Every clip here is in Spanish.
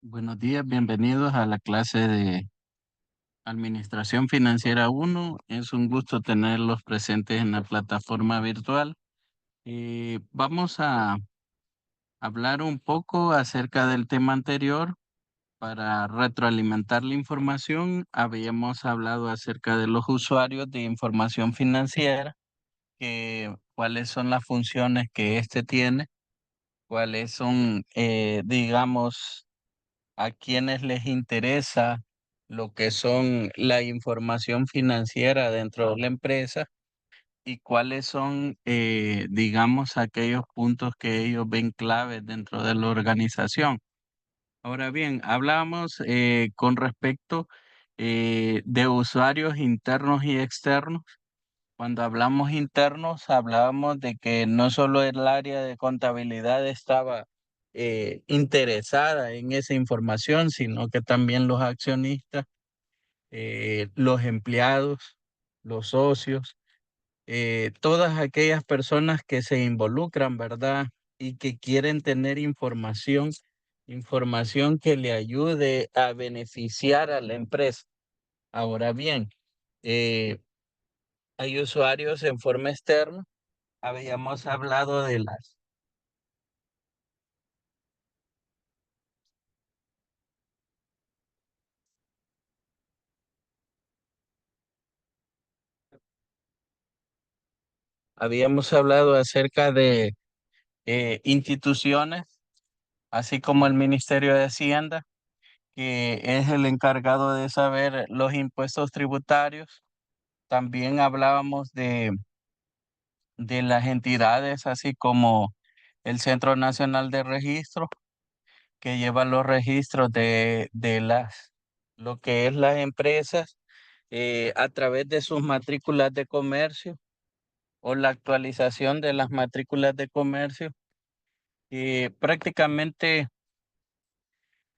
Buenos días, bienvenidos a la clase de Administración Financiera 1. Es un gusto tenerlos presentes en la plataforma virtual. Vamos a hablar un poco acerca del tema anterior para retroalimentar la información. Habíamos hablado acerca de los usuarios de información financiera, cuáles son las funciones que éste tiene, cuáles son, digamos, a quienes les interesa lo que son la información financiera dentro de la empresa y cuáles son, digamos, aquellos puntos que ellos ven claves dentro de la organización. Ahora bien, hablamos con respecto de usuarios internos y externos. Cuando hablamos internos, hablábamos de que no solo el área de contabilidad estaba interesada en esa información, sino que también los accionistas, los empleados, los socios, todas aquellas personas que se involucran, ¿verdad? Y que quieren tener información que le ayude a beneficiar a la empresa. Ahora bien, eh, hay usuarios en forma externa. Habíamos hablado de habíamos hablado acerca de instituciones, así como el Ministerio de Hacienda, que es el encargado de saber los impuestos tributarios. También hablábamos de las entidades, así como el Centro Nacional de Registro, que lleva los registros de lo que es las empresas a través de sus matrículas de comercio o la actualización de las matrículas de comercio. Prácticamente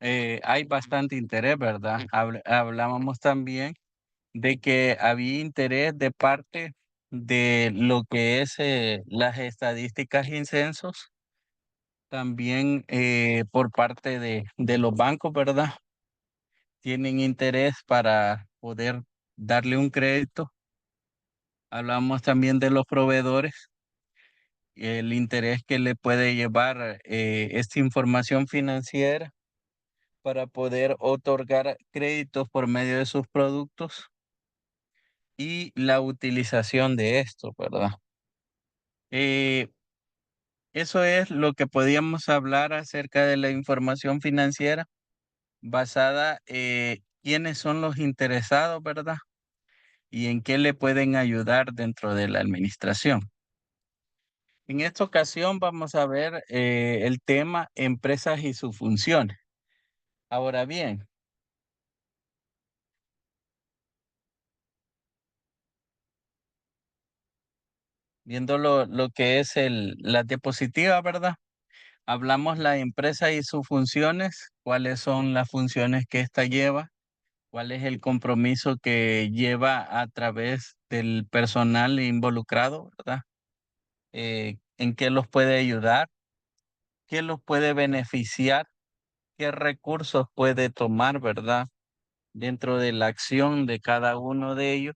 hay bastante interés, ¿verdad? Hablábamos también de que había interés de parte de lo que es las estadísticas y censos, también por parte de los bancos, ¿verdad? Tienen interés para poder darle un crédito. Hablamos también de los proveedores, el interés que le puede llevar esta información financiera para poder otorgar créditos por medio de sus productos y la utilización de esto, ¿verdad? Eh, Eso es lo que podíamos hablar acerca de la información financiera basada quiénes son los interesados, ¿verdad? Y en qué le pueden ayudar dentro de la administración. En esta ocasión vamos a ver el tema empresas y sus funciones. Ahora bien, viendo lo que es la diapositiva, ¿verdad? Hablamos la empresa y sus funciones, cuáles son las funciones que ésta lleva, cuál es el compromiso que lleva a través del personal involucrado, ¿verdad? En qué los puede ayudar, qué los puede beneficiar, qué recursos puede tomar, ¿verdad? Dentro de la acción de cada uno de ellos.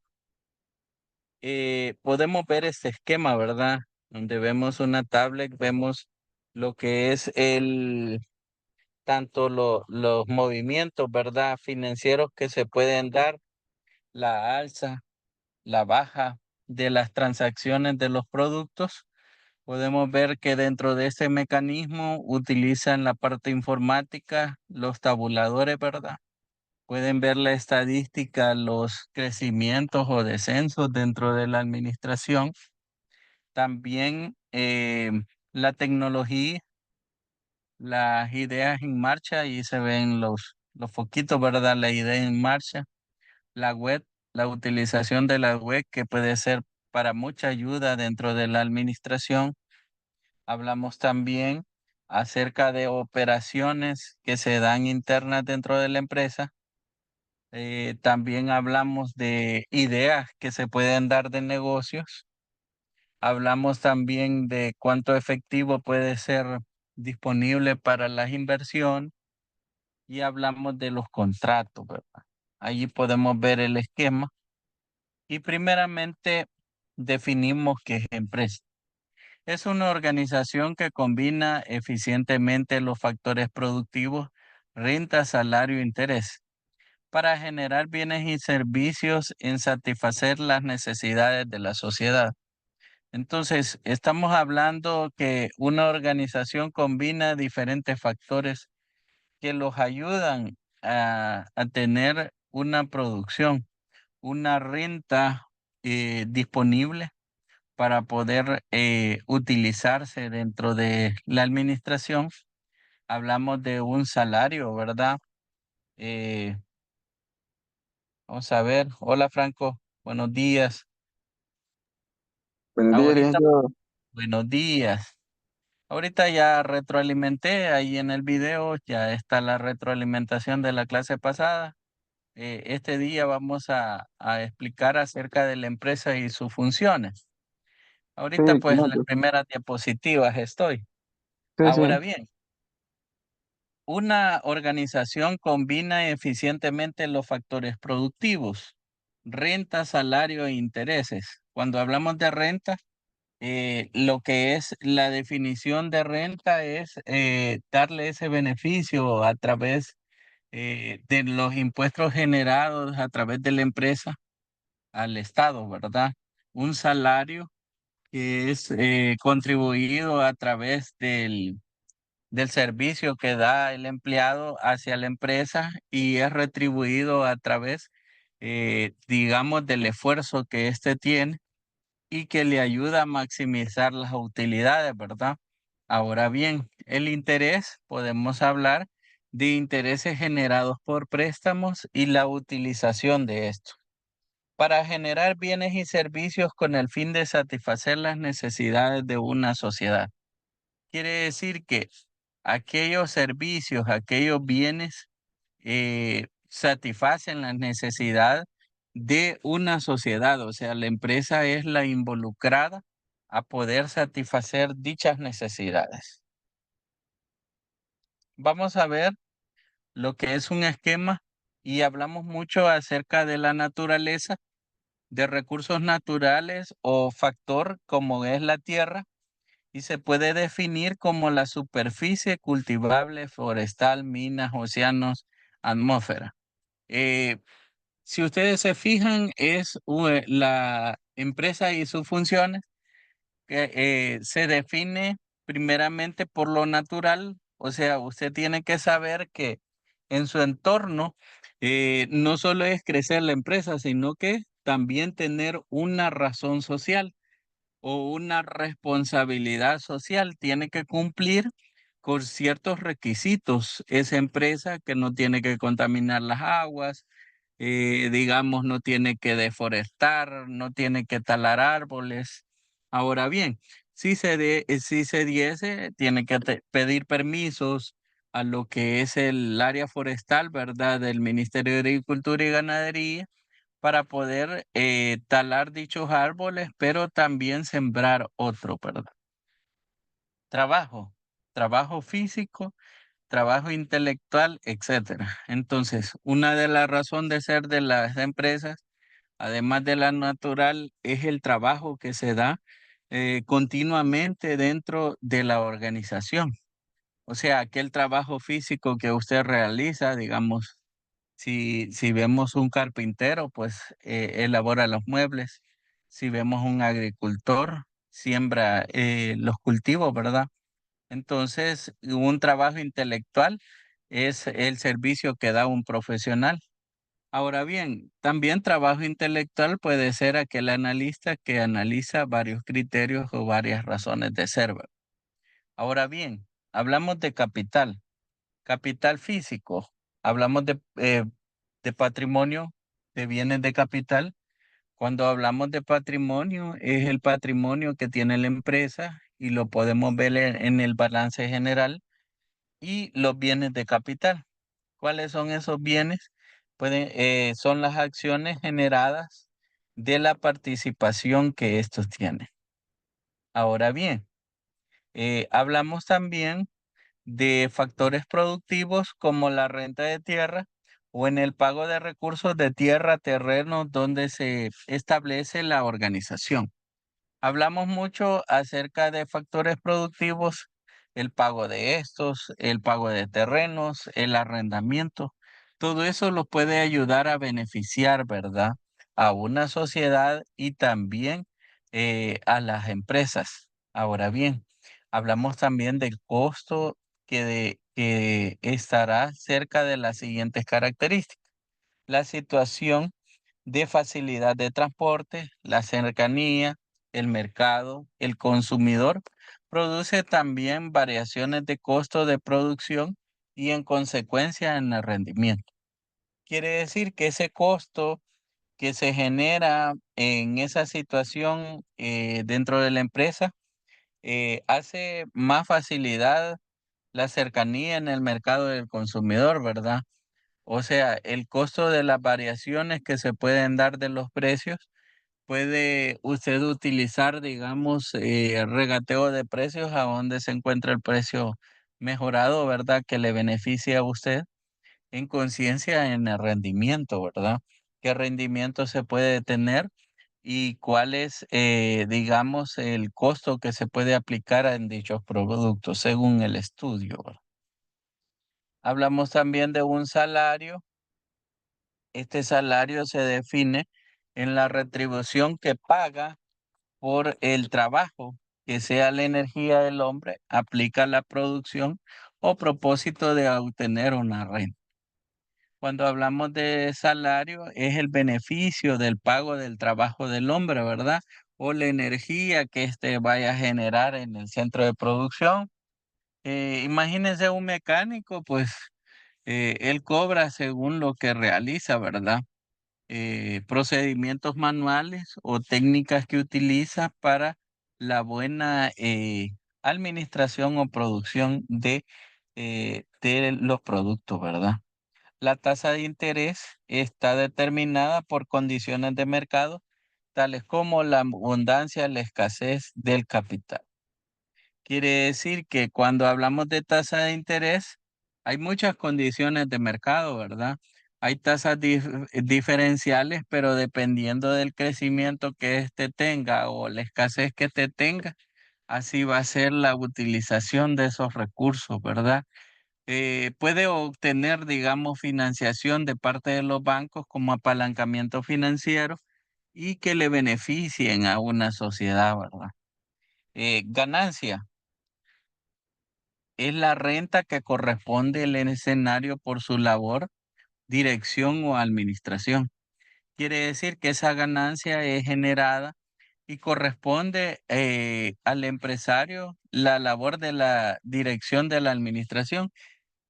Podemos ver este esquema, ¿verdad? Donde vemos una tablet, vemos lo que es tanto los movimientos, ¿verdad? Financieros que se pueden dar, la alza, la baja de las transacciones de los productos. Podemos ver que dentro de este mecanismo utilizan la parte informática, los tabuladores, ¿verdad? Pueden ver la estadística, los crecimientos o descensos dentro de la administración. También la tecnología, las ideas en marcha, y se ven los foquitos, ¿verdad? La idea en marcha, la web, la utilización de la web que puede ser para mucha ayuda dentro de la administración. Hablamos también acerca de operaciones que se dan internas dentro de la empresa. También hablamos de ideas que se pueden dar de negocios. Hablamos también de cuánto efectivo puede ser disponible para las inversiones. y hablamos de los contratos, ¿verdad? Allí podemos ver el esquema y primeramente definimos qué es empresa. Es una organización que combina eficientemente los factores productivos, renta, salario e interés para generar bienes y servicios en satisfacer las necesidades de la sociedad. Entonces, estamos hablando que una organización combina diferentes factores que los ayudan a tener una producción, una renta disponible para poder utilizarse dentro de la administración. Hablamos de un salario, ¿verdad? Eh, Vamos a ver. Hola, Franco. Buenos días. Buenos días, Ahorita, licenciado. buenos días. Ahorita ya retroalimenté ahí en el video, ya está la retroalimentación de la clase pasada. Este día vamos a explicar acerca de la empresa y sus funciones. Sí, Ahorita pues las excelente. primeras diapositivas estoy. Sí, sí. Ahora bien, una organización combina eficientemente los factores productivos, renta, salario e intereses. Cuando hablamos de renta, lo que es la definición de renta es darle ese beneficio a través de los impuestos generados a través de la empresa al Estado, ¿verdad? Un salario que es contribuido a través del servicio que da el empleado hacia la empresa y es retribuido a través, digamos, del esfuerzo que éste tiene y que le ayuda a maximizar las utilidades, ¿verdad? Ahora bien, el interés, podemos hablar de intereses generados por préstamos y la utilización de estos para generar bienes y servicios con el fin de satisfacer las necesidades de una sociedad. Quiere decir que aquellos servicios, aquellos bienes satisfacen la necesidad de una sociedad, o sea, la empresa es la involucrada a poder satisfacer dichas necesidades. Vamos a ver lo que es un esquema y hablamos mucho acerca de la naturaleza, de recursos naturales o factor como es la tierra y se puede definir como la superficie cultivable, forestal, minas, océanos, atmósfera. Eh, si ustedes se fijan, es la empresa y sus funciones que se define primeramente por lo natural, o sea, usted tiene que saber que en su entorno no solo es crecer la empresa, sino que también tener una razón social o una responsabilidad social, tiene que cumplir con ciertos requisitos. Esa empresa que no tiene que contaminar las aguas, digamos, no tiene que deforestar, no tiene que talar árboles. Ahora bien, si se diese, tiene que pedir permisos a lo que es el área forestal, ¿verdad? Del Ministerio de Agricultura y Ganadería para poder talar dichos árboles, pero también sembrar otro, ¿verdad? Trabajo, trabajo físico, trabajo intelectual, etcétera. Entonces, una de las razones de ser de las empresas, además de la natural, es el trabajo que se da continuamente dentro de la organización. O sea, aquel trabajo físico que usted realiza, digamos, si vemos un carpintero, pues elabora los muebles. Si vemos un agricultor, siembra los cultivos, ¿verdad? Entonces, un trabajo intelectual es el servicio que da un profesional. Ahora bien, también trabajo intelectual puede ser aquel analista que analiza varios criterios o varias razones de ser, ¿verdad? Ahora bien, hablamos de capital. Capital físico. Hablamos de patrimonio, de bienes de capital. Cuando hablamos de patrimonio, es el patrimonio que tiene la empresa y lo podemos ver en el balance general y los bienes de capital. ¿Cuáles son esos bienes? Son las acciones generadas de la participación que estos tienen. Ahora bien, hablamos también de factores productivos como la renta de tierra o en el pago de recursos de tierra, terreno, donde se establece la organización. Hablamos mucho acerca de factores productivos, el pago de estos, el pago de terrenos, el arrendamiento. Todo eso lo puede ayudar a beneficiar, ¿verdad? A una sociedad y también a las empresas. Ahora bien, hablamos también del costo que estará cerca de las siguientes características. La situación de facilidad de transporte, la cercanía, el mercado, el consumidor, produce también variaciones de costo de producción y en consecuencia en el rendimiento. Quiere decir que ese costo que se genera en esa situación dentro de la empresa hace más facilidad la cercanía en el mercado del consumidor, ¿verdad? O sea, el costo de las variaciones que se pueden dar de los precios, puede usted utilizar, digamos, regateo de precios a donde se encuentra el precio mejorado, ¿verdad? Que le beneficie a usted en conciencia en el rendimiento, ¿verdad? ¿Qué rendimiento se puede tener y cuál es, digamos, el costo que se puede aplicar en dichos productos según el estudio, ¿verdad? Hablamos también de un salario. Este salario se define en la retribución que paga por el trabajo, que sea la energía del hombre, aplica la producción o propósito de obtener una renta. Cuando hablamos de salario, es el beneficio del pago del trabajo del hombre, ¿verdad? O la energía que éste vaya a generar en el centro de producción. Imagínense un mecánico, pues él cobra según lo que realiza, ¿verdad? Procedimientos manuales o técnicas que utiliza para la buena administración o producción de los productos, ¿verdad? La tasa de interés está determinada por condiciones de mercado, tales como la abundancia, la escasez del capital. Quiere decir que cuando hablamos de tasa de interés, hay muchas condiciones de mercado, ¿verdad? Hay tasas diferenciales, pero dependiendo del crecimiento que éste tenga o la escasez que éste tenga, así va a ser la utilización de esos recursos, ¿verdad? Puede obtener, digamos, financiación de parte de los bancos como apalancamiento financiero y que le beneficien a una sociedad, ¿verdad? Ganancia es la renta que corresponde al escenario por su labor, dirección o administración. Quiere decir que esa ganancia es generada y corresponde al empresario la labor de la dirección de la administración.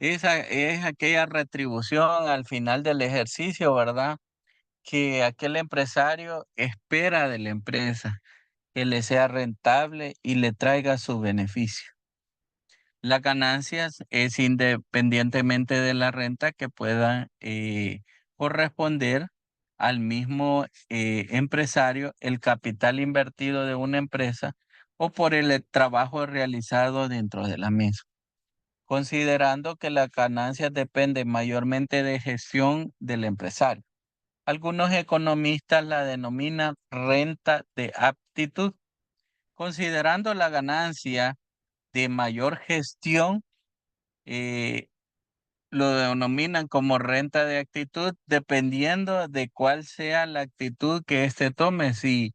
Esa es aquella retribución al final del ejercicio, ¿verdad? Que aquel empresario espera de la empresa, que le sea rentable y le traiga su beneficio. Las ganancias es independientemente de la renta que pueda corresponder al mismo empresario, el capital invertido de una empresa o por el trabajo realizado dentro de la misma, considerando que las ganancias dependen mayormente de gestión del empresario. Algunos economistas la denominan renta de aptitud, considerando la ganancia de mayor gestión. eh, lo denominan como renta de actitud dependiendo de cuál sea la actitud que éste tome, si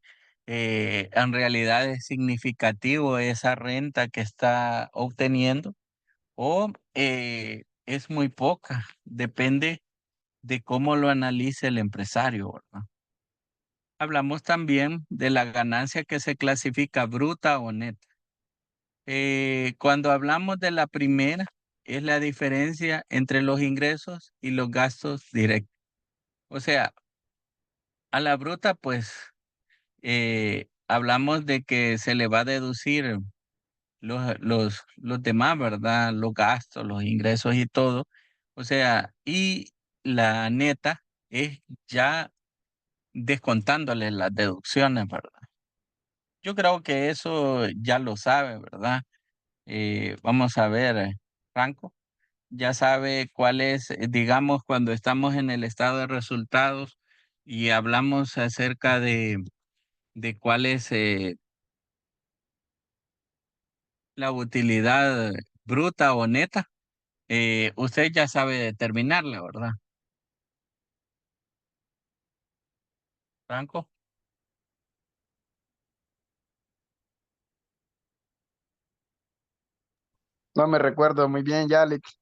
en realidad es significativo esa renta que está obteniendo o es muy poca, depende de cómo lo analice el empresario, ¿verdad? Hablamos también de la ganancia que se clasifica bruta o neta. Cuando hablamos de la primera, es la diferencia entre los ingresos y los gastos directos. O sea, a la bruta, pues hablamos de que se le va a deducir los demás, ¿verdad? Los gastos, los ingresos y todo. O sea, y la neta es ya descontándole las deducciones, ¿verdad? Yo creo que eso ya lo sabe, ¿verdad? Vamos a ver. Franco. Ya sabe cuál es, digamos, cuando estamos en el estado de resultados y hablamos acerca de cuál es la utilidad bruta o neta, usted ya sabe determinarla, ¿verdad, Franco? No me recuerdo muy bien, Yalix,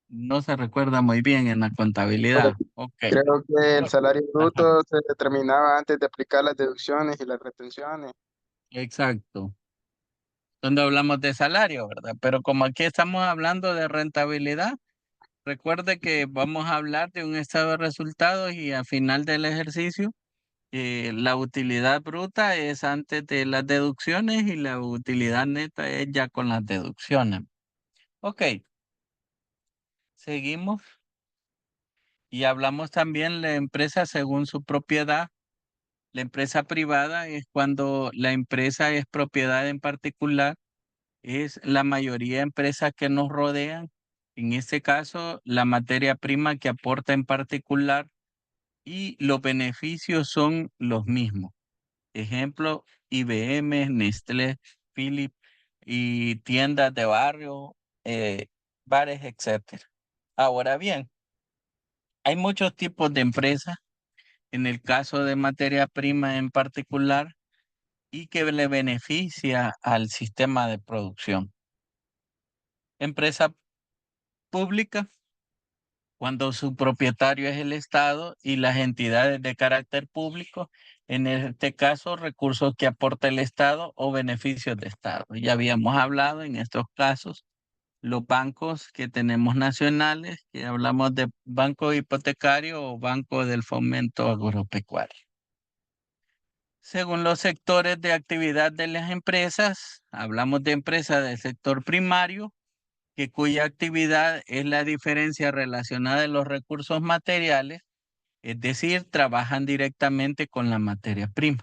No se recuerda muy bien en la pero contabilidad. Ok. creo que el Bueno, salario ajá, bruto se determinaba antes de aplicar las deducciones y las retenciones. exacto. Donde hablamos de salario, ¿verdad? Pero como aquí estamos hablando de rentabilidad, recuerde que vamos a hablar de un estado de resultados y al final del ejercicio, la utilidad bruta es antes de las deducciones y la utilidad neta es ya con las deducciones. Ok, seguimos y hablamos también la empresa según su propiedad. La empresa privada es cuando la empresa es propiedad en particular, es la mayoría de empresas que nos rodean. En este caso, la materia prima que aporta en particular y los beneficios son los mismos. Ejemplo, IBM, Nestlé, Philips y tiendas de barrio, eh, bares, etcétera. Ahora bien, hay muchos tipos de empresas. En el caso de materia prima en particular, y que le beneficia al sistema de producción. Empresa pública, cuando su propietario es el Estado y las entidades de carácter público, en este caso, recursos que aporta el Estado o beneficios de Estado. Ya habíamos hablado en estos casos, los bancos que tenemos nacionales, que hablamos de banco hipotecario o banco del fomento agropecuario. Según los sectores de actividad de las empresas, hablamos de empresas del sector primario, que cuya actividad es la diferencia relacionada de los recursos materiales, es decir, trabajan directamente con la materia prima.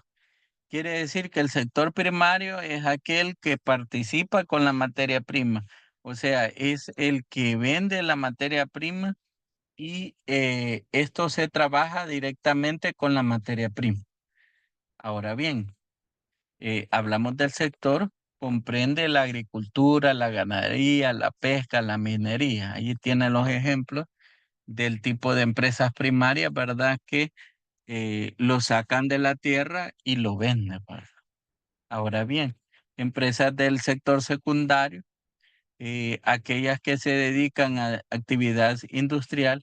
Quiere decir que el sector primario es aquel que participa con la materia prima, o sea, es el que vende la materia prima y esto se trabaja directamente con la materia prima. Ahora bien, hablamos del sector, comprende la agricultura, la ganadería, la pesca, la minería. Ahí tienen los ejemplos del tipo de empresas primarias, ¿verdad? Que lo sacan de la tierra y lo venden, ¿verdad? Ahora bien, empresas del sector secundario, aquellas que se dedican a actividad industrial,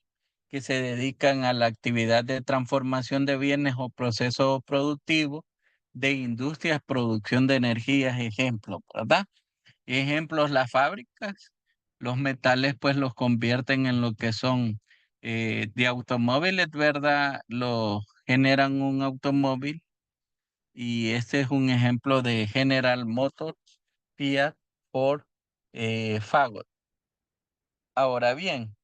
que se dedican a la actividad de transformación de bienes o procesos productivos de industrias, producción de energías, ejemplo, ¿verdad? Ejemplos, las fábricas, los metales pues los convierten en lo que son de automóviles, ¿verdad? Lo generan un automóvil y este es un ejemplo de General Motors, Fiat, Ford, Fagot. Ahora bien,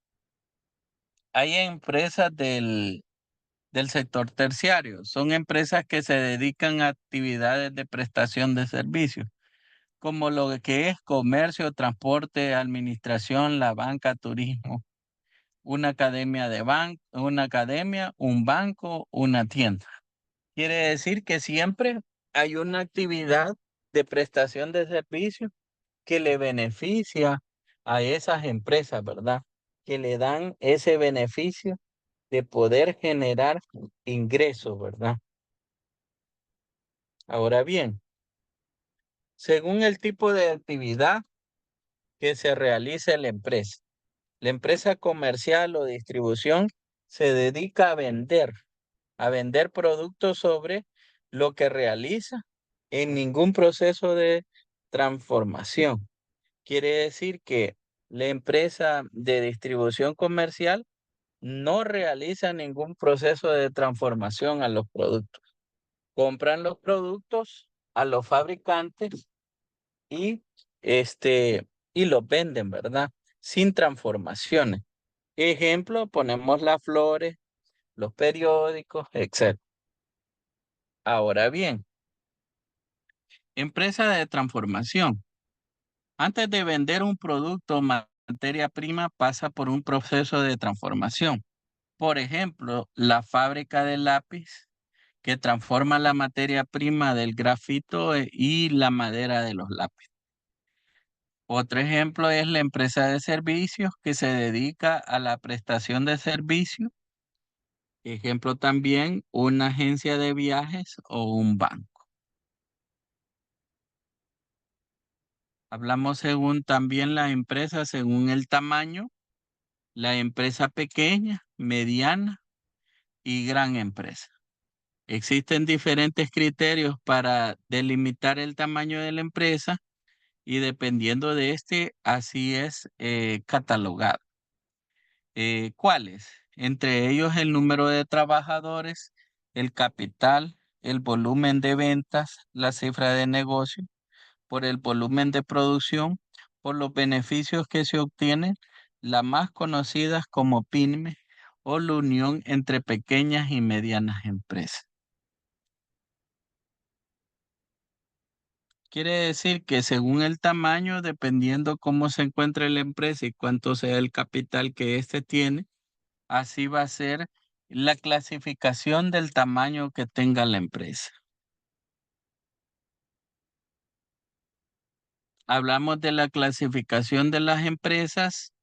hay empresas del sector terciario. Son empresas que se dedican a actividades de prestación de servicios, como lo que es comercio, transporte, administración, la banca, turismo, una academia una academia, un banco, una tienda. Quiere decir que siempre hay una actividad de prestación de servicios que le beneficia a esas empresas, ¿verdad? Que le dan ese beneficio de poder generar ingresos, ¿verdad? Ahora bien, según el tipo de actividad que se realiza en la empresa comercial o distribución se dedica a vender productos sobre lo que realiza en ningún proceso de transformación. Quiere decir que la empresa de distribución comercial no realiza ningún proceso de transformación a los productos. Compran los productos a los fabricantes y y los venden, ¿verdad? Sin transformaciones. Ejemplo, ponemos las flores, los periódicos, etc. Ahora bien, empresa de transformación. Antes de vender un producto materia prima pasa por un proceso de transformación. Por ejemplo, la fábrica de lápiz que transforma la materia prima del grafito y la madera de los lápices. Otro ejemplo es la empresa de servicios que se dedica a la prestación de servicios. Ejemplo también, una agencia de viajes o un banco. Hablamos según también la empresa, según el tamaño, la empresa pequeña, mediana y gran empresa. Existen diferentes criterios para delimitar el tamaño de la empresa y dependiendo de este, así es catalogado. ¿Cuáles? Entre ellos el número de trabajadores, el capital, el volumen de ventas, la cifra de negocio, por el volumen de producción, por los beneficios que se obtienen, las más conocidas como PYME o la unión entre pequeñas y medianas empresas. Quiere decir que según el tamaño, dependiendo cómo se encuentre la empresa y cuánto sea el capital que éste tiene, así va a ser la clasificación del tamaño que tenga la empresa. Hablamos de la clasificación de las empresas,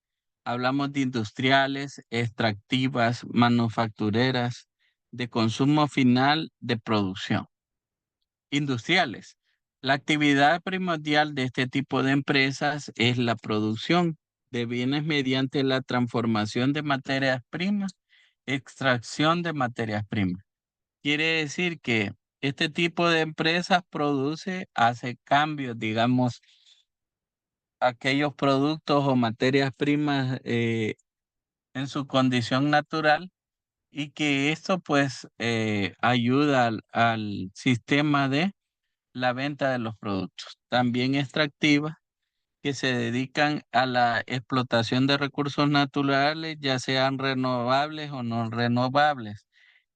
hablamos de industriales, extractivas, manufactureras, de consumo final, de producción. Industriales. La actividad primordial de este tipo de empresas es la producción de bienes mediante la transformación de materias primas, extracción de materias primas. Quiere decir que este tipo de empresas hace cambios, digamos, aquellos productos o materias primas en su condición natural y que esto pues ayuda al sistema de la venta de los productos. También extractivas que se dedican a la explotación de recursos naturales, ya sean renovables o no renovables.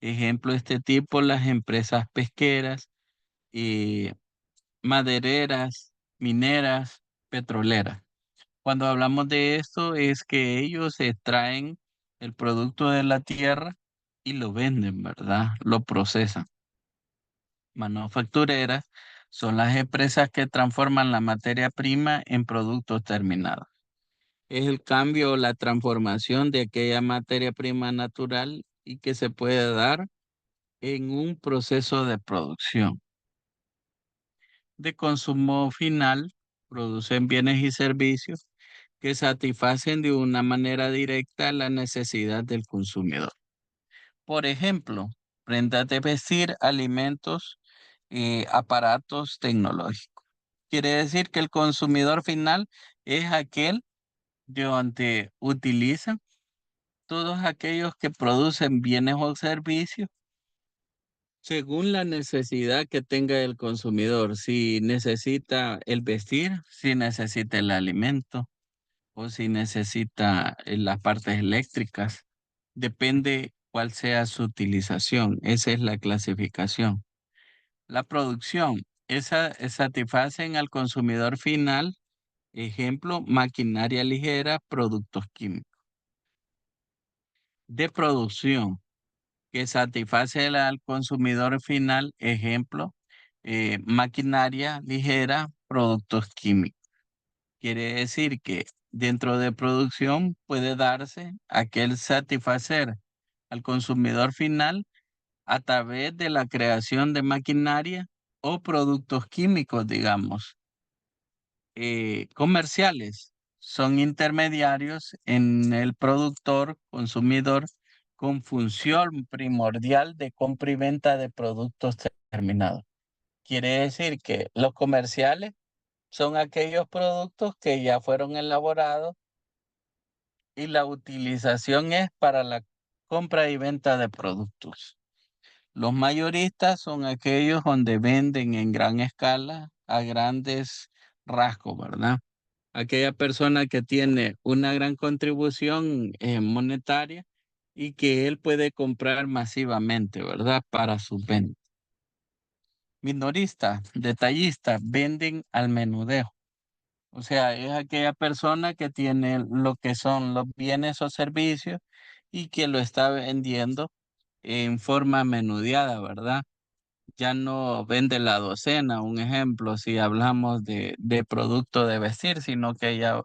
Ejemplo, este tipo, las empresas pesqueras y madereras, mineras, petroleras. Cuando hablamos de esto es que ellos extraen el producto de la tierra y lo venden, ¿verdad? Lo procesan. Manufactureras son las empresas que transforman la materia prima en productos terminados. Es el cambio o la transformación de aquella materia prima natural y que se puede dar en un proceso de producción. De consumo final, producen bienes y servicios que satisfacen de una manera directa la necesidad del consumidor. Por ejemplo, prendas de vestir, alimentos, aparatos tecnológicos. Quiere decir que el consumidor final es aquel de donde utilizan todos aquellos que producen bienes o servicios según la necesidad que tenga el consumidor. Si necesita el vestir, si necesita el alimento o si necesita las partes eléctricas. Depende cuál sea su utilización. Esa es la clasificación. La producción, esa satisfacen al consumidor final. Ejemplo, maquinaria ligera, productos químicos. De producción, que satisface al consumidor final. Ejemplo, maquinaria ligera, productos químicos. Quiere decir que dentro de producción puede darse aquel satisfacer al consumidor final a través de la creación de maquinaria o productos químicos, digamos, comerciales. Son intermediarios en el productor, consumidor, con función primordial de compra y venta de productos terminados. Quiere decir que los comerciales son aquellos productos que ya fueron elaborados y la utilización es para la compra y venta de productos. Los mayoristas son aquellos donde venden en gran escala a grandes rasgos, ¿verdad? Aquella persona que tiene una gran contribución monetaria y que él puede comprar masivamente, ¿verdad? Para sus ventas. Minoristas, detallistas, venden al menudeo. O sea, es aquella persona que tiene lo que son los bienes o servicios y que lo está vendiendo en forma menudeada, ¿verdad? Ya no vende la docena, un ejemplo, si hablamos de producto de vestir, sino que ya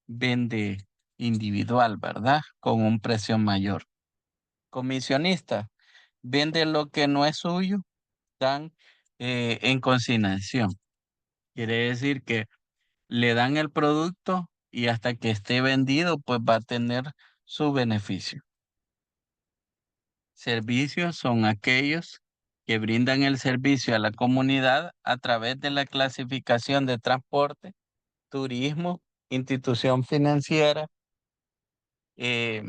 vende individual, ¿verdad? Con un precio mayor. Comisionista, vende lo que no es suyo, dan en consignación. Quiere decir que le dan el producto y hasta que esté vendido, pues va a tener su beneficio. Servicios son aquellos que brindan el servicio a la comunidad a través de la clasificación de transporte, turismo, institución financiera, eh,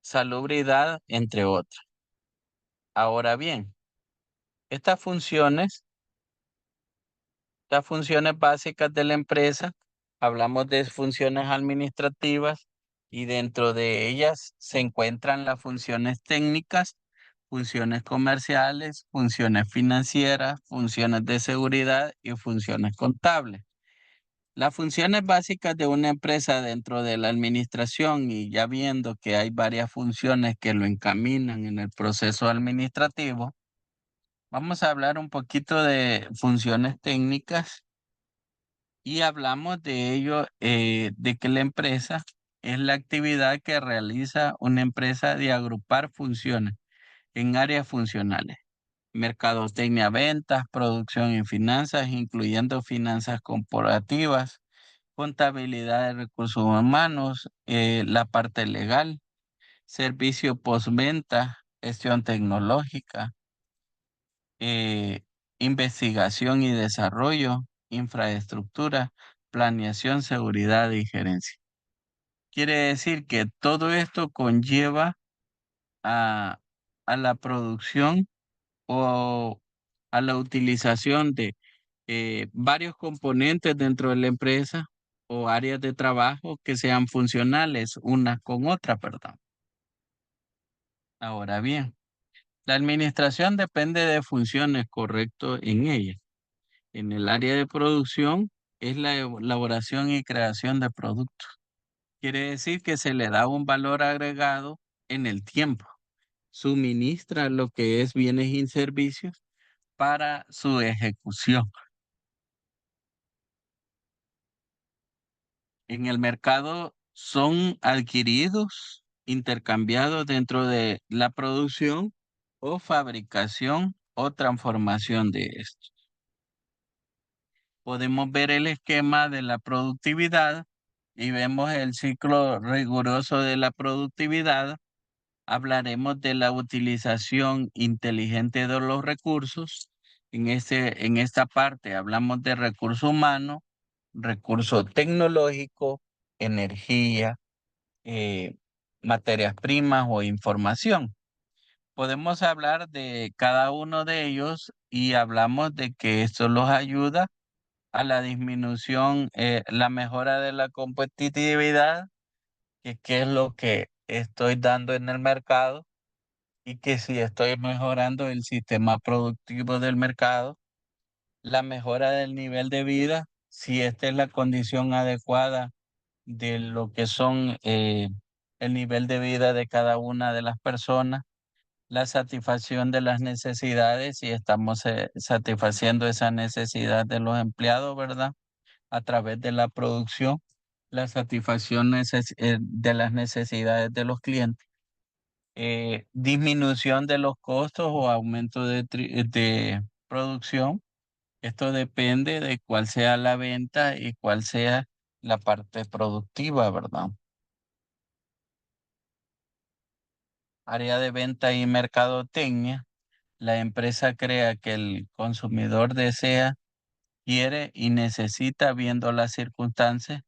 salubridad, entre otras. Ahora bien, estas funciones, las funciones básicas de la empresa, hablamos de funciones administrativas y dentro de ellas se encuentran las funciones técnicas, funciones comerciales, funciones financieras, funciones de seguridad y funciones contables. Las funciones básicas de una empresa dentro de la administración y ya viendo que hay varias funciones que lo encaminan en el proceso administrativo, vamos a hablar un poquito de funciones técnicas y hablamos de ello, de que la empresa es la actividad que realiza una empresa de agrupar funciones en áreas funcionales. Mercadotecnia, ventas, producción y finanzas, incluyendo finanzas corporativas, contabilidad de recursos humanos, la parte legal, servicio postventa, gestión tecnológica, eh, investigación y desarrollo, infraestructura, planeación, seguridad y gerencia. Quiere decir que todo esto conlleva a, a la producción o a la utilización de varios componentes dentro de la empresa o áreas de trabajo que sean funcionales unas con otras, ¿verdad? Ahora bien, la administración depende de funciones correctas en ella. En el área de producción es la elaboración y creación de productos. Quiere decir que se le da un valor agregado en el tiempo. Suministra lo que es bienes y servicios para su ejecución. En el mercado son adquiridos, intercambiados dentro de la producción o fabricación o transformación de esto. Podemos ver el esquema de la productividad y vemos el ciclo riguroso de la productividad. Hablaremos de la utilización inteligente de los recursos. En esta parte hablamos de recurso humano, recurso tecnológico, energía, eh, materias primas o información. Podemos hablar de cada uno de ellos y hablamos de que esto los ayuda a la disminución, la mejora de la competitividad, que qué es lo que estoy dando en el mercado y que si estoy mejorando el sistema productivo del mercado, la mejora del nivel de vida, si esta es la condición adecuada de lo que son el nivel de vida de cada una de las personas, la satisfacción de las necesidades, si estamos satisfaciendo esa necesidad de los empleados, ¿verdad? A través de la producción, la satisfacción de las necesidades de los clientes, disminución de los costos o aumento de producción. Esto depende de cuál sea la venta y cuál sea la parte productiva, ¿verdad? Área de venta y mercadotecnia. La empresa crea que el consumidor desea, quiere y necesita viendo las circunstancias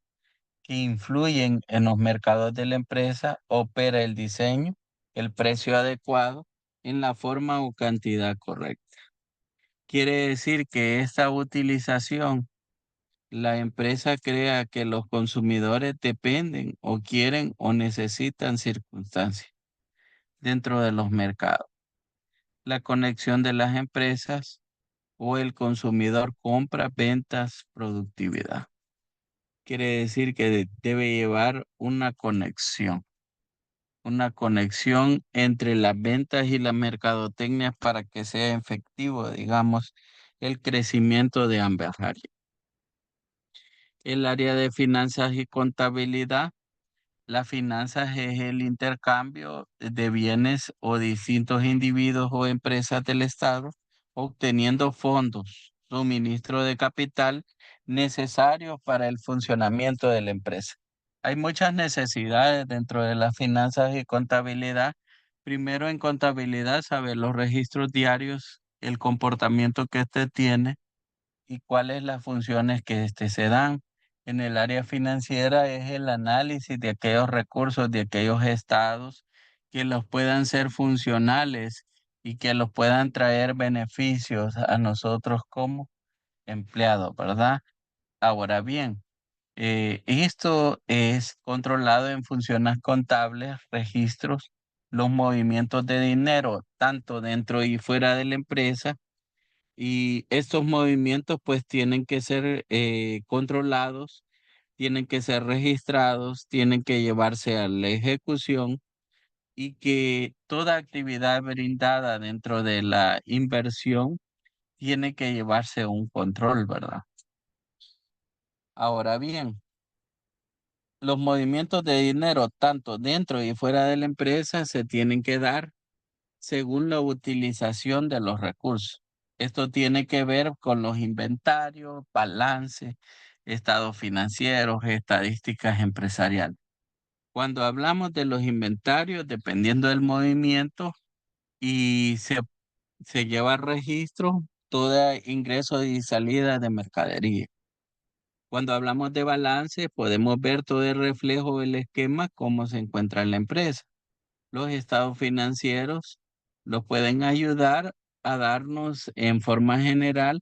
que influyen en los mercados de la empresa, opera el diseño, el precio adecuado en la forma o cantidad correcta. Quiere decir que esta utilización, la empresa crea que los consumidores dependen o quieren o necesitan circunstancias dentro de los mercados. La conexión de las empresas o el consumidor compra, ventas, productividad. quiere decir que debe llevar una conexión entre las ventas y la mercadotecnia para que sea efectivo, digamos, el crecimiento de ambas áreas. El área de finanzas y contabilidad. Las finanzas es el intercambio de bienes o distintos individuos o empresas del Estado obteniendo fondos, suministro de capital necesarios para el funcionamiento de la empresa. Hay muchas necesidades dentro de las finanzas y contabilidad. Primero en contabilidad, saber los registros diarios, el comportamiento que éste tiene y cuáles las funciones que se dan. En el área financiera es el análisis de aquellos recursos, de aquellos estados que los puedan ser funcionales y que los puedan traer beneficios a nosotros como empleados, ¿verdad? Ahora bien, esto es controlado en funciones contables, registros, los movimientos de dinero, tanto dentro y fuera de la empresa, y estos movimientos pues tienen que ser controlados, tienen que ser registrados, tienen que llevarse a la ejecución y que toda actividad brindada dentro de la inversión tiene que llevarse un control, ¿verdad? Ahora bien, los movimientos de dinero tanto dentro y fuera de la empresa se tienen que dar según la utilización de los recursos. Esto tiene que ver con los inventarios, balance, estados financieros, estadísticas empresariales. Cuando hablamos de los inventarios, dependiendo del movimiento y se lleva registro todo ingreso y salida de mercadería. Cuando hablamos de balance, podemos ver todo el reflejo del esquema, cómo se encuentra en la empresa. Los estados financieros los pueden ayudar a darnos en forma general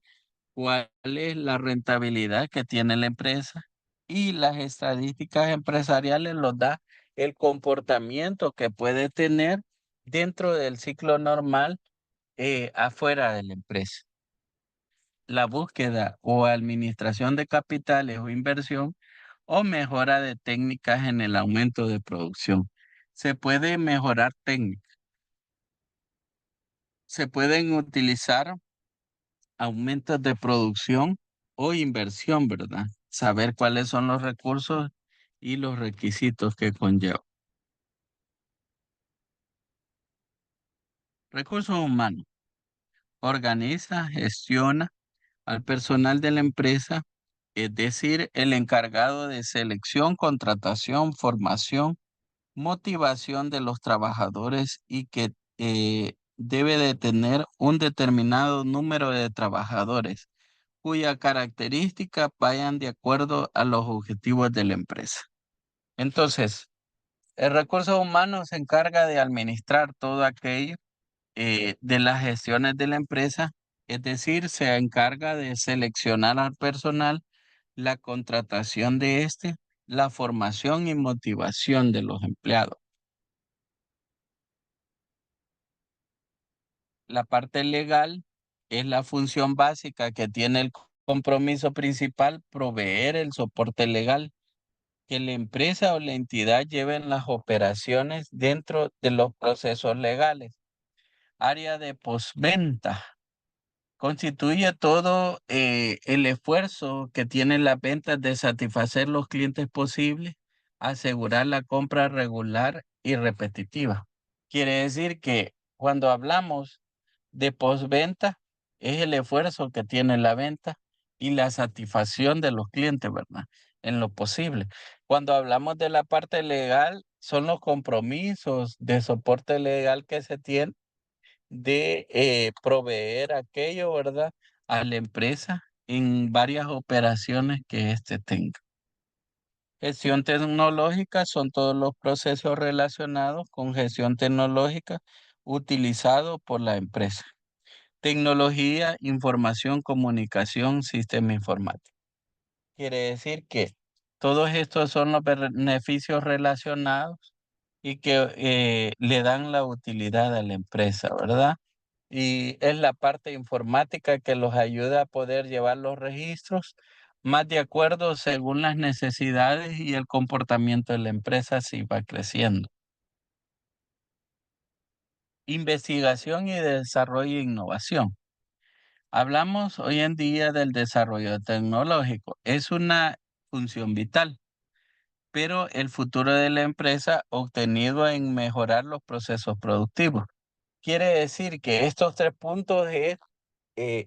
cuál es la rentabilidad que tiene la empresa, y las estadísticas empresariales los da el comportamiento que puede tener dentro del ciclo normal afuera de la empresa. La búsqueda o administración de capitales o inversión o mejora de técnicas en el aumento de producción. Se puede mejorar técnicas. Se pueden utilizar aumentos de producción o inversión, ¿verdad? Saber cuáles son los recursos y los requisitos que conlleva. Recursos humanos. Organiza, gestiona al personal de la empresa, es decir, el encargado de selección, contratación, formación, motivación de los trabajadores y que debe de tener un determinado número de trabajadores cuya características vayan de acuerdo a los objetivos de la empresa. Entonces, el recurso humano se encarga de administrar todo aquello de las gestiones de la empresa, es decir, se encarga de seleccionar al personal, la contratación de la formación y motivación de los empleados. La parte legal es la función básica que tiene el compromiso principal, proveer el soporte legal, que la empresa o la entidad lleven las operaciones dentro de los procesos legales. Área de postventa. Constituye todo el esfuerzo que tienen las ventas de satisfacer los clientes posibles, asegurar la compra regular y repetitiva. Quiere decir que cuando hablamos de postventa, es el esfuerzo que tiene la venta y la satisfacción de los clientes, ¿verdad? En lo posible. Cuando hablamos de la parte legal, son los compromisos de soporte legal que se tienen de proveer aquello, ¿verdad? A la empresa en varias operaciones que éste tenga. Gestión tecnológica son todos los procesos relacionados con gestión tecnológica utilizados por la empresa. Tecnología, información, comunicación, sistema informático. Quiere decir que todos estos son los beneficios relacionados y que le dan la utilidad a la empresa, ¿verdad? Y es la parte informática que los ayuda a poder llevar los registros, más de acuerdo según las necesidades y el comportamiento de la empresa si va creciendo. Investigación y desarrollo e innovación. Hablamos hoy en día del desarrollo tecnológico. Es una función vital, pero el futuro de la empresa obtenido en mejorar los procesos productivos. Quiere decir que estos tres puntos es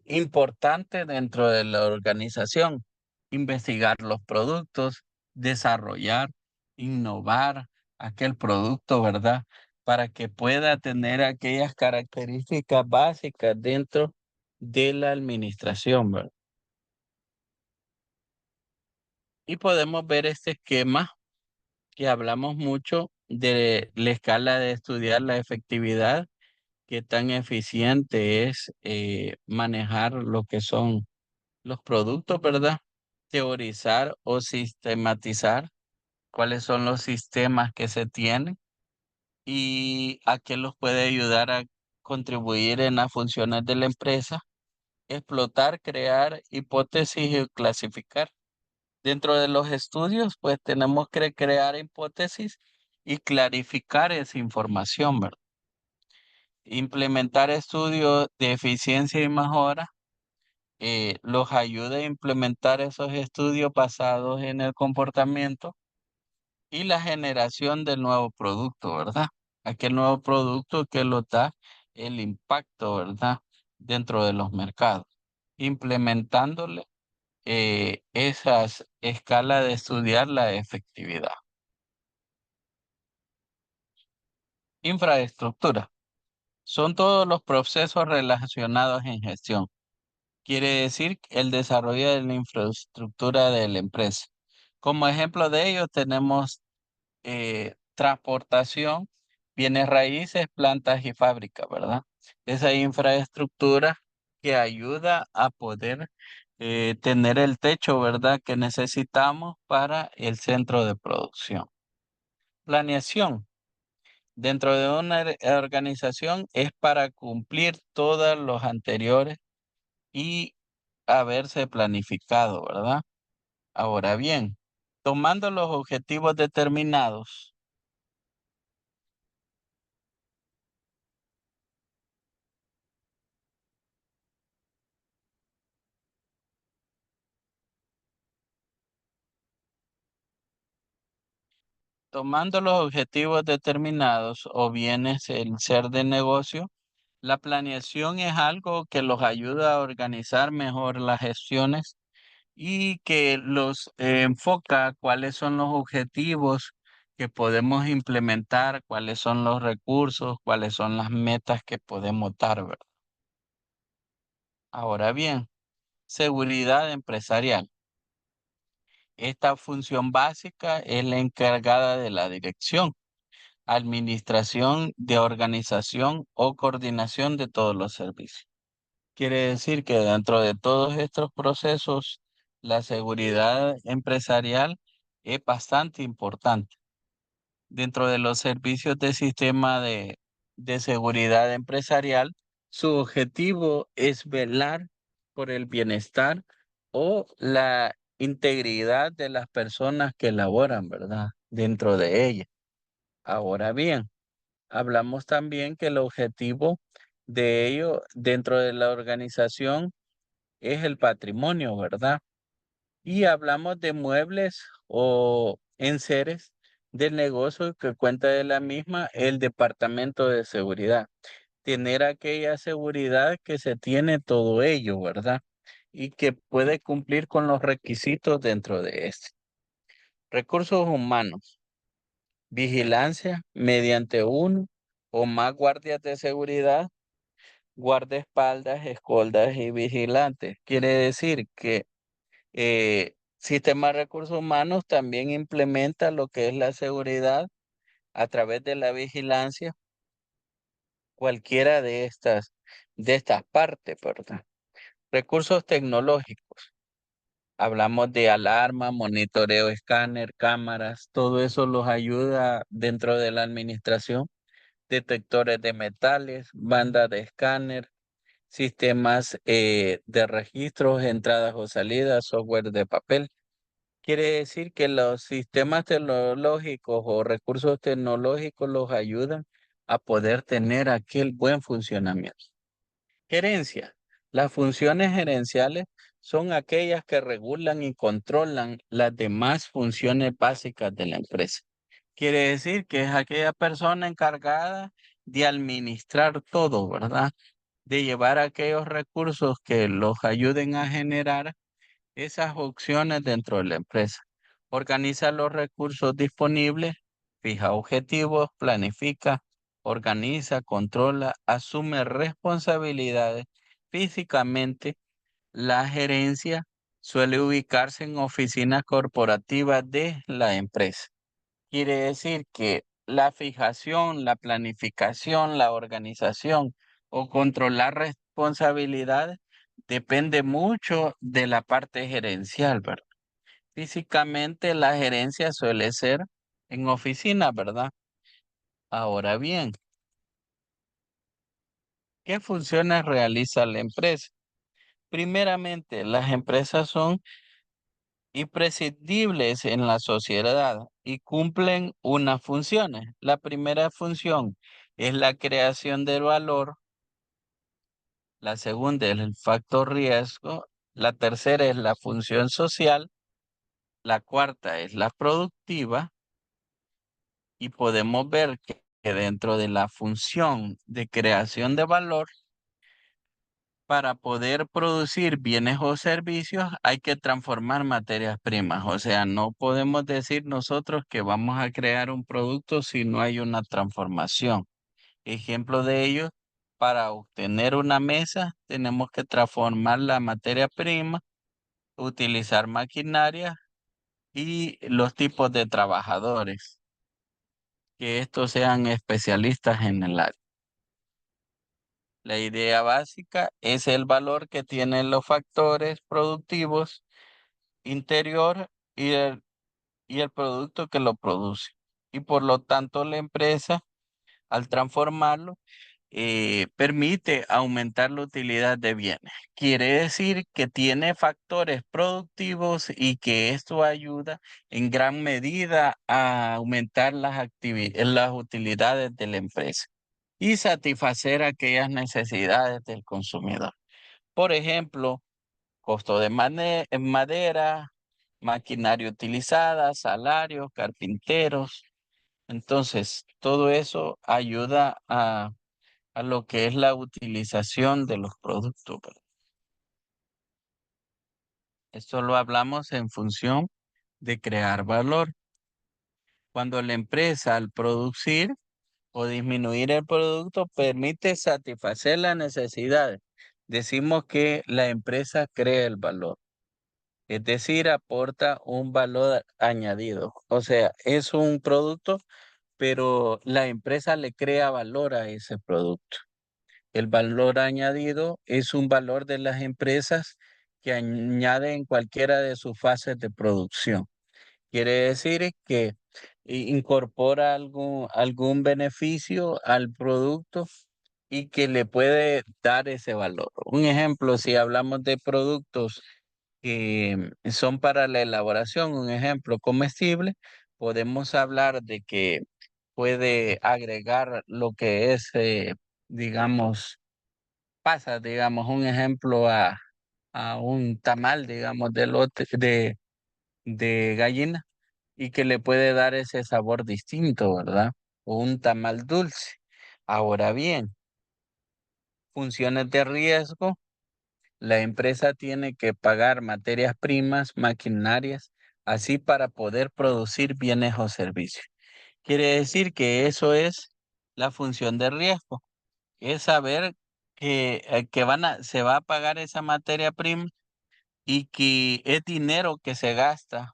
importante dentro de la organización. Investigar los productos, desarrollar, innovar aquel producto, ¿verdad? Para que pueda tener aquellas características básicas dentro de la administración, ¿verdad? Y podemos ver este esquema que hablamos mucho de la escala de estudiar la efectividad, qué tan eficiente es manejar lo que son los productos, ¿verdad? Teorizar o sistematizar cuáles son los sistemas que se tienen y a qué los puede ayudar a contribuir en las funciones de la empresa, explotar, crear hipótesis y clasificar. Dentro de los estudios, pues tenemos que crear hipótesis y clarificar esa información, ¿verdad? Implementar estudios de eficiencia y mejora los ayuda a implementar esos estudios basados en el comportamiento y la generación del nuevo producto, ¿verdad? Aquel nuevo producto que lo da el impacto, ¿verdad? Dentro de los mercados, implementándole esas escalas de estudiar la efectividad. Infraestructura. Son todos los procesos relacionados en gestión. Quiere decir el desarrollo de la infraestructura de la empresa. Como ejemplo de ello tenemos transportación, bienes raíces, plantas y fábricas, ¿verdad? Esa infraestructura que ayuda a poder tener el techo, ¿verdad? Que necesitamos para el centro de producción. Planeación. Dentro de una organización es para cumplir todos los anteriores y haberse planificado, ¿verdad? Ahora bien, tomando los objetivos determinados, o bien es el ser de negocio, la planeación es algo que los ayuda a organizar mejor las gestiones y que los enfoca cuáles son los objetivos que podemos implementar, cuáles son los recursos, cuáles son las metas que podemos dar, ¿verdad? Ahora bien, seguridad empresarial. Esta función básica es la encargada de la dirección, administración de organización o coordinación de todos los servicios. Quiere decir que dentro de todos estos procesos, la seguridad empresarial es bastante importante. Dentro de los servicios de sistema de seguridad empresarial, su objetivo es velar por el bienestar o la integridad de las personas que laboran, ¿verdad? Dentro de ella. Ahora bien, hablamos también que el objetivo de ello dentro de la organización es el patrimonio, ¿verdad? Y hablamos de muebles o enseres del negocio que cuenta de la misma el departamento de seguridad. Tener aquella seguridad que se tiene todo ello, ¿verdad? Y que puede cumplir con los requisitos dentro de este. Recursos humanos. Vigilancia mediante uno o más guardias de seguridad, guardaespaldas, escoltas y vigilantes. Quiere decir que Sistema de Recursos Humanos también implementa lo que es la seguridad a través de la vigilancia, cualquiera de estas partes, ¿verdad? Recursos tecnológicos. Hablamos de alarma, monitoreo, escáner, cámaras, todo eso los ayuda dentro de la administración. Detectores de metales, banda de escáner, sistemas de registros, entradas o salidas, software de papel. Quiere decir que los sistemas tecnológicos o recursos tecnológicos los ayudan a poder tener aquel buen funcionamiento. Gerencia. Las funciones gerenciales son aquellas que regulan y controlan las demás funciones básicas de la empresa. Quiere decir que es aquella persona encargada de administrar todo, ¿verdad? De llevar aquellos recursos que los ayuden a generar esas opciones dentro de la empresa. Organiza los recursos disponibles, fija objetivos, planifica, organiza, controla, asume responsabilidades. Físicamente, la gerencia suele ubicarse en oficinas corporativas de la empresa. Quiere decir que la fijación, la planificación, la organización o controlar responsabilidades depende mucho de la parte gerencial, ¿verdad? Físicamente la gerencia suele ser en oficina, ¿verdad? Ahora bien, ¿qué funciones realiza la empresa? Primeramente, las empresas son imprescindibles en la sociedad y cumplen unas funciones. La primera función es la creación del valor, la segunda es el factor riesgo, la tercera es la función social, la cuarta es la productiva y podemos ver que dentro de la función de creación de valor, para poder producir bienes o servicios hay que transformar materias primas. O sea, no podemos decir nosotros que vamos a crear un producto si no hay una transformación. Ejemplo de ello, para obtener una mesa tenemos que transformar la materia prima, utilizar maquinaria y los tipos de trabajadores, que estos sean especialistas en el área. La idea básica es el valor que tienen los factores productivos interior y el producto que lo produce. Y por lo tanto la empresa, al transformarlo, permite aumentar la utilidad de bienes. Quiere decir que tiene factores productivos y que esto ayuda en gran medida a aumentar las utilidades de la empresa y satisfacer aquellas necesidades del consumidor. Por ejemplo, costo de madera, maquinaria utilizada, salarios, carpinteros. Entonces, todo eso ayuda a lo que es la utilización de los productos, ¿verdad? Esto lo hablamos en función de crear valor. Cuando la empresa al producir o disminuir el producto permite satisfacer las necesidades, decimos que la empresa crea el valor. Es decir, aporta un valor añadido. O sea, es un producto, pero la empresa le crea valor a ese producto. El valor añadido es un valor de las empresas que añade en cualquiera de sus fases de producción. Quiere decir que incorpora algún beneficio al producto y que le puede dar ese valor. Un ejemplo, si hablamos de productos que son para la elaboración, un ejemplo comestible, podemos hablar de que puede agregar lo que es, digamos, pasas, digamos, un ejemplo a un tamal, digamos, de gallina y que le puede dar ese sabor distinto, ¿verdad? O un tamal dulce. Ahora bien, funciones de riesgo, la empresa tiene que pagar materias primas, maquinarias, así para poder producir bienes o servicios. Quiere decir que eso es la función de riesgo, es saber que se va a pagar esa materia prima y que es dinero que se gasta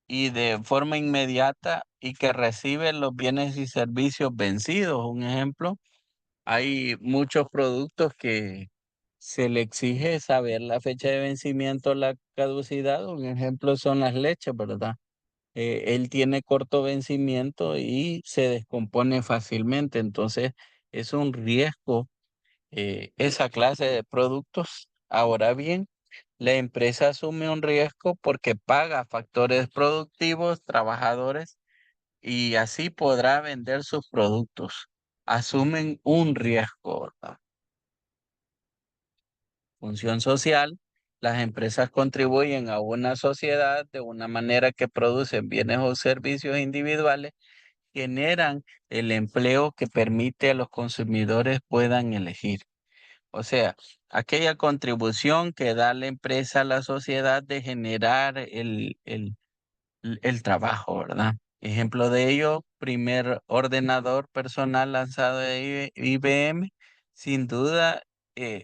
y de forma inmediata y que recibe los bienes y servicios vencidos. Un ejemplo, hay muchos productos que se le exige saber la fecha de vencimiento, la caducidad. Un ejemplo son las leches, ¿verdad? Él tiene corto vencimiento y se descompone fácilmente. Entonces, es un riesgo esa clase de productos. Ahora bien, la empresa asume un riesgo porque paga factores productivos, trabajadores y así podrá vender sus productos. Asumen un riesgo, ¿verdad? Función social. Las empresas contribuyen a una sociedad de una manera que producen bienes o servicios individuales, generan el empleo que permite a los consumidores puedan elegir. O sea, aquella contribución que da la empresa a la sociedad de generar el trabajo, ¿verdad? Ejemplo de ello, primer ordenador personal lanzado de IBM, sin duda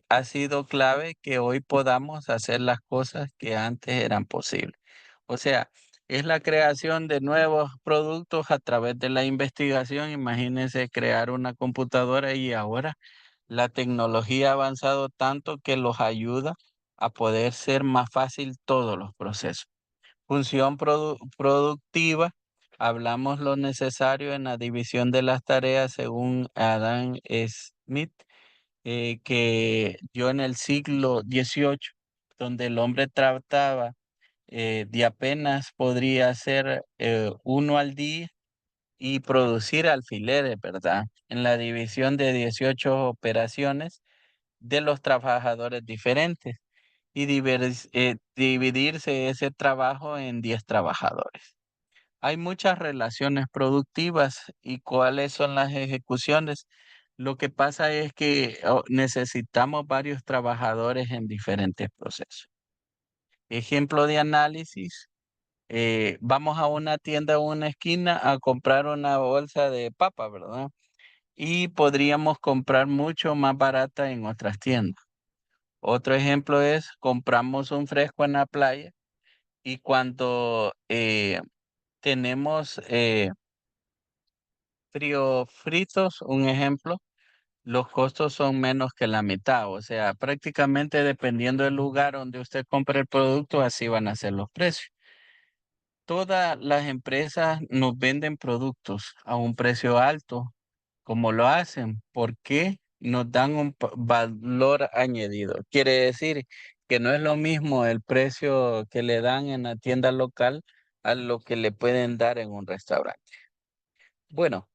ha sido clave que hoy podamos hacer las cosas que antes eran posibles. O sea, es la creación de nuevos productos a través de la investigación. Imagínense crear una computadora y ahora la tecnología ha avanzado tanto que los ayuda a poder ser más fácil todos los procesos. Función productiva, hablamos lo necesario en la división de las tareas según Adam Smith, que dio en el siglo XVIII, donde el hombre trataba de apenas podría hacer uno al día y producir alfileres, ¿verdad? En la división de 18 operaciones de los trabajadores diferentes y dividirse ese trabajo en 10 trabajadores. Hay muchas relaciones productivas y cuáles son las ejecuciones. Lo que pasa es que necesitamos varios trabajadores en diferentes procesos. Ejemplo de análisis, vamos a una tienda o una esquina a comprar una bolsa de papa, ¿verdad? Y podríamos comprar mucho más barata en otras tiendas. Otro ejemplo es, compramos un fresco en la playa y cuando tenemos frío fritos, un ejemplo, los costos son menos que la mitad. O sea, prácticamente dependiendo del lugar donde usted compre el producto, así van a ser los precios. Todas las empresas nos venden productos a un precio alto. ¿Cómo lo hacen? Porque nos dan un valor añadido. Quiere decir que no es lo mismo el precio que le dan en la tienda local a lo que le pueden dar en un restaurante. Bueno,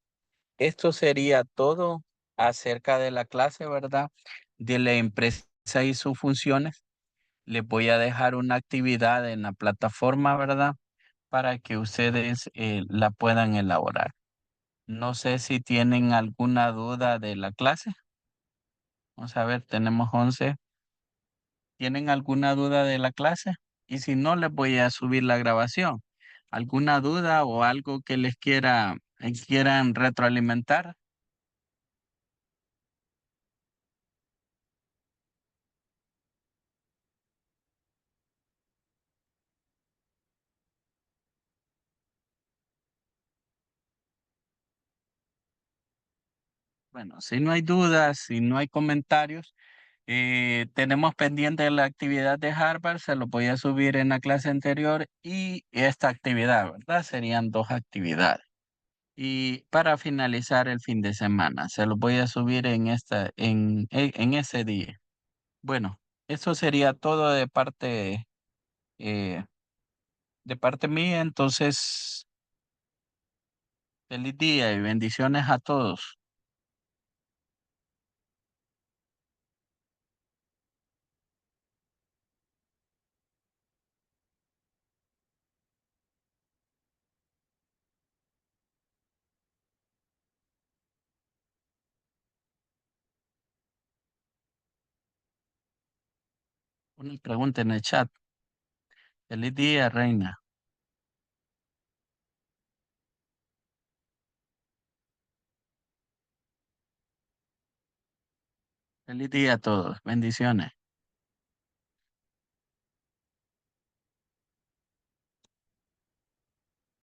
esto sería todo acerca de la clase, ¿verdad? De la empresa y sus funciones. Les voy a dejar una actividad en la plataforma, ¿verdad? Para que ustedes la puedan elaborar. No sé si tienen alguna duda de la clase. Vamos a ver, tenemos 11. ¿Tienen alguna duda de la clase? Y si no, les voy a subir la grabación. ¿Alguna duda o algo que les quieran retroalimentar? Bueno, si no hay dudas, si no hay comentarios, tenemos pendiente la actividad de Harvard, se lo voy a subir en la clase anterior y esta actividad, ¿verdad? Serían dos actividades. Y para finalizar el fin de semana, se lo voy a subir en ese día. Bueno, eso sería todo eh, de parte mía. Entonces, feliz día y bendiciones a todos. Una pregunta en el chat. Feliz día, Reina. Feliz día a todos. Bendiciones.